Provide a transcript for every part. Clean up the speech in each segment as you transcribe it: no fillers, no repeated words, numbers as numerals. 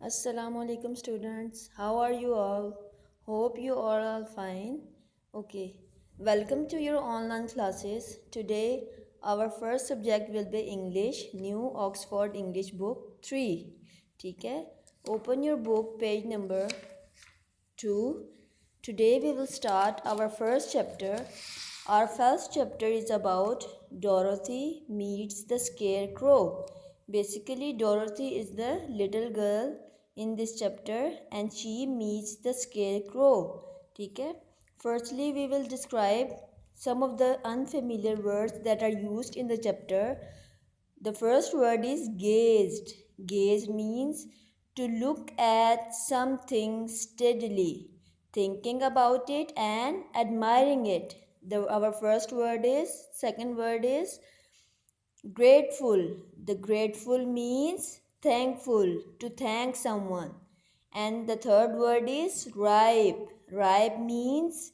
Assalamu alaikum students. How are you all? Hope you are all fine. Okay. Welcome to your online classes. Today our first subject will be English, New Oxford English Book 3. ठीक है? Open your book page number 2. Today we will start our first chapter. Our first chapter is about Dorothy meets the Scarecrow. Basically, Dorothy is the little girl in this chapter and she meets the Scarecrow. ठीक है? Firstly, we will describe some of the unfamiliar words that are used in the chapter. The first word is gazed. Gaze means to look at something steadily, thinking about it and admiring it. Our first word is, second word is grateful. The grateful means thankful, to thank someone. And the third word is ripe. Ripe means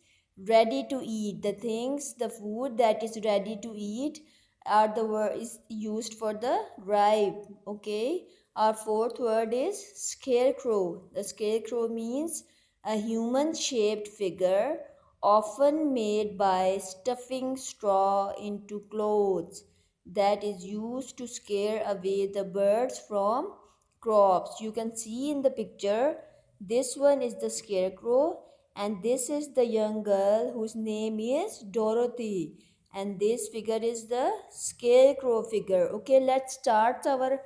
ready to eat. The things, the food that is ready to eat are the word is used for the ripe. Okay. Our fourth word is scarecrow. The scarecrow means a human shaped figure often made by stuffing straw into clothes that is used to scare away the birds from crops. You can see in the picture, this one is the scarecrow and this is the young girl whose name is Dorothy, and this figure is the scarecrow figure. Okay, let's start our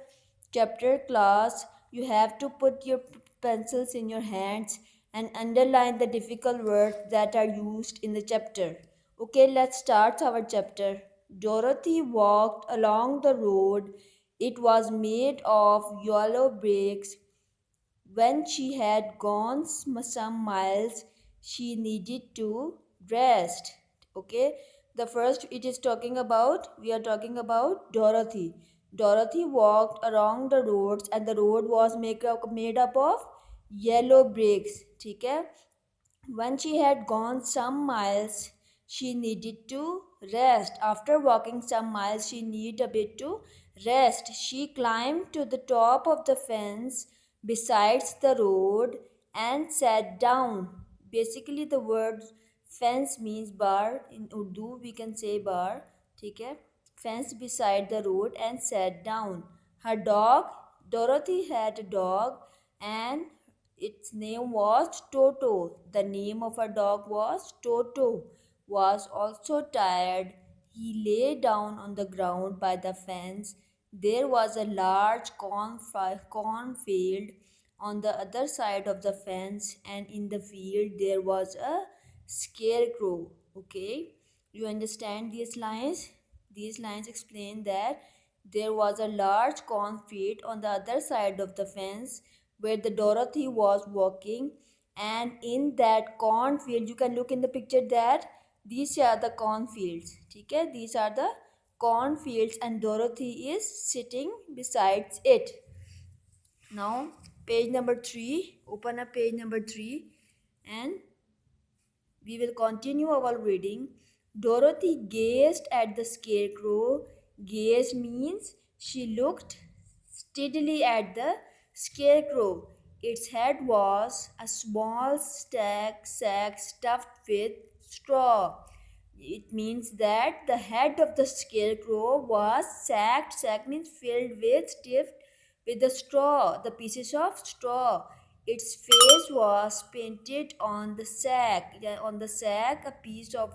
chapter class. You have to put your pencils in your hands and underline the difficult words that are used in the chapter. Okay, let's start our chapter. Dorothy walked along the road. It was made of yellow bricks. When she had gone some miles, she needed to rest. Okay, the first it is talking about, we are talking about Dorothy. Dorothy walked along the roads and the road was made up of yellow bricks. ठीक है? When she had gone some miles, she needed to rest. After walking some miles, she needed a bit to rest. She climbed to the top of the fence besides the road and sat down. Basically, the word fence means bar. In Urdu, we can say bar. ठीक है? Fence beside the road and sat down. Her dog, Dorothy had a dog and its name was Toto. The name of her dog was Toto. Was also tired. He lay down on the ground by the fence. There was a large cornfield on the other side of the fence, and in the field there was a scarecrow. Okay, you understand these lines? These lines explain that there was a large cornfield on the other side of the fence where the Dorothy was walking, and in that cornfield you can look in the picture that these are the cornfields. Okay, these are the cornfields and Dorothy is sitting besides it. Now page number 3, open up page number 3 and we will continue our reading. Dorothy gazed at the scarecrow. Gaze means she looked steadily at the scarecrow. Its head was a small sack stuffed with straw. It means that the head of the scarecrow was sacked. Sack means filled with, stiff with the straw, the pieces of straw. Its face was painted on the sack. Yeah, on the sack, a piece of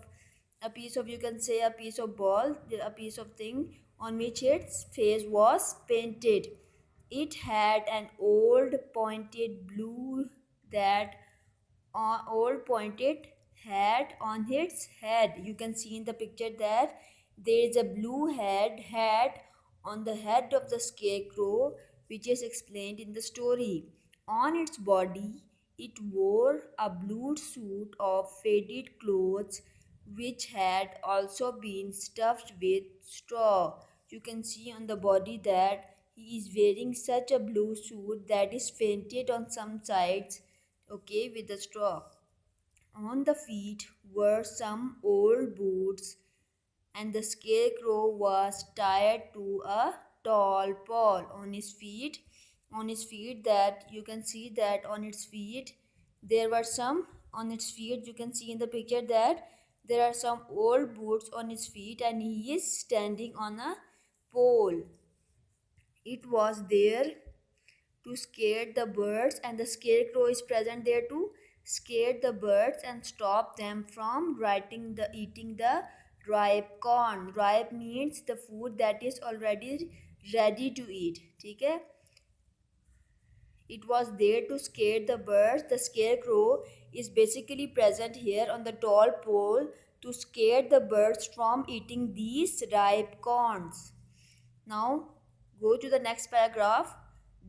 you can say a piece of ball, a piece of thing on which its face was painted. It had an old pointed blue that old pointed hat on its head. You can see in the picture that there is a blue hat on the head of the scarecrow, which is explained in the story. On its body, it wore a blue suit of faded clothes, which had also been stuffed with straw. You can see on the body that he is wearing such a blue suit that is painted on some sides, okay, with the straw. On the feet were some old boots, and the scarecrow was tied to a tall pole on his feet. on its feet, that you can see that on its feet there were some on its feet. You can see in the picture that there are some old boots on its feet, and he is standing on a pole. It was there to scare the birds, and the scarecrow is present there to scare the birds and stop them from eating the ripe corn. Ripe means the food that is already ready to eat. ठीक है? It was there to scare the birds. The scarecrow is basically present here on the tall pole to scare the birds from eating these ripe corns. Now, go to the next paragraph.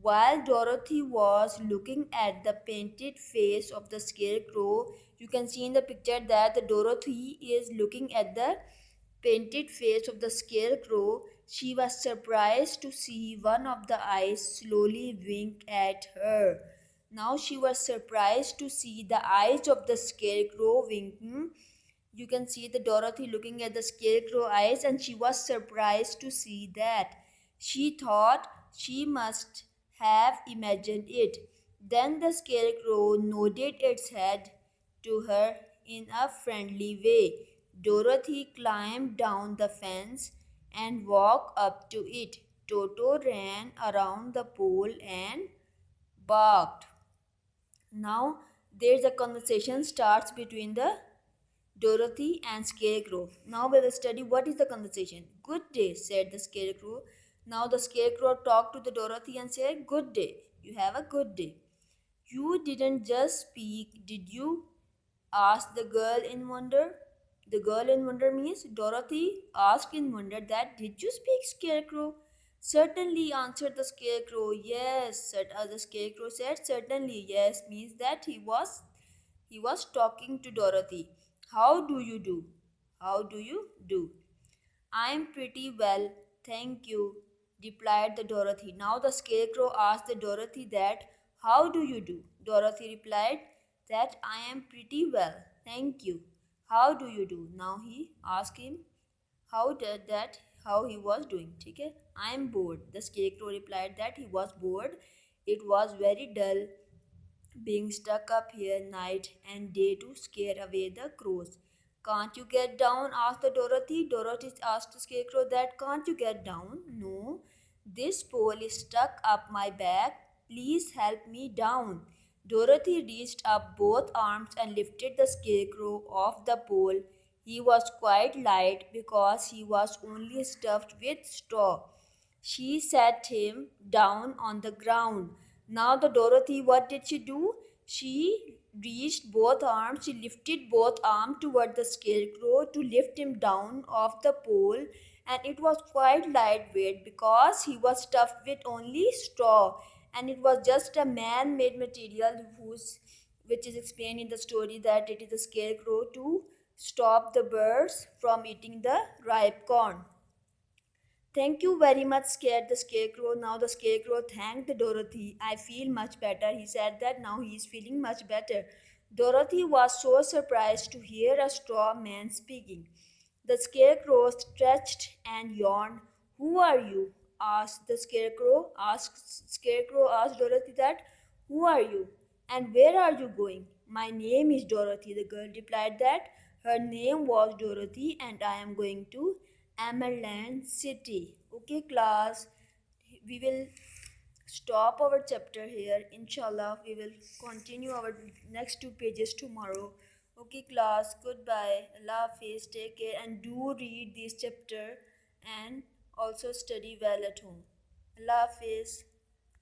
While Dorothy was looking at the painted face of the scarecrow, you can see in the picture that the Dorothy is looking at the painted face of the scarecrow. She was surprised to see one of the eyes slowly wink at her. Now she was surprised to see the eyes of the scarecrow winking. You can see the Dorothy looking at the scarecrow eyes, and she was surprised to see that. She thought she must have imagined it. Then the scarecrow nodded its head to her in a friendly way. Dorothy climbed down the fence and walked up to it. Toto ran around the pole and barked. Now there's a conversation starts between the Dorothy and Scarecrow. Now we will study what is the conversation. Good day, said the Scarecrow. Now the Scarecrow talked to the Dorothy and said, Good day. You have a good day. You didn't just speak, did you? Asked the girl in wonder. The girl in wonder means Dorothy asked in wonder that, Did you speak, Scarecrow? Certainly, answered the Scarecrow. Yes, the Scarecrow said, Certainly, yes, means that he was talking to Dorothy. How do you do? How do you do? I'm pretty well, thank you, replied the Dorothy. Now the Scarecrow asked the Dorothy that, How do you do? Dorothy replied that I am pretty well, thank you. How do you do? Now he asked him how he was doing. ठीक है? I am bored. The Scarecrow replied that he was bored. It was very dull being stuck up here night and day to scare away the crows. Can't you get down? Asked the Dorothy. Dorothy asked the Scarecrow that, Can't you get down? No. This pole is stuck up my back. Please help me down. Dorothy reached up both arms and lifted the Scarecrow off the pole. He was quite light because he was only stuffed with straw. She sat him down on the ground. Now the Dorothy, what did she do? She reached both arms, she lifted both arms toward the Scarecrow to lift him down off the pole, and it was quite lightweight because he was stuffed with only straw, and it was just a man-made material which is explained in the story that it is a scarecrow to stop the birds from eating the ripe corn. Thank you very much, scared the Scarecrow. Now the Scarecrow thanked Dorothy. I feel much better. He said that now he is feeling much better. Dorothy was so surprised to hear a straw man speaking. The Scarecrow stretched and yawned. Who are you? Asked the Scarecrow. Scarecrow asked Dorothy that, Who are you? And where are you going? My name is Dorothy. The girl replied that her name was Dorothy and I am going to Emerald City. Okay, class, we will stop our chapter here. Inshallah, we will continue our next two pages tomorrow. Okay, class, goodbye. Allah Hafiz, take care, and do read this chapter and also study well at home. Allah Hafiz.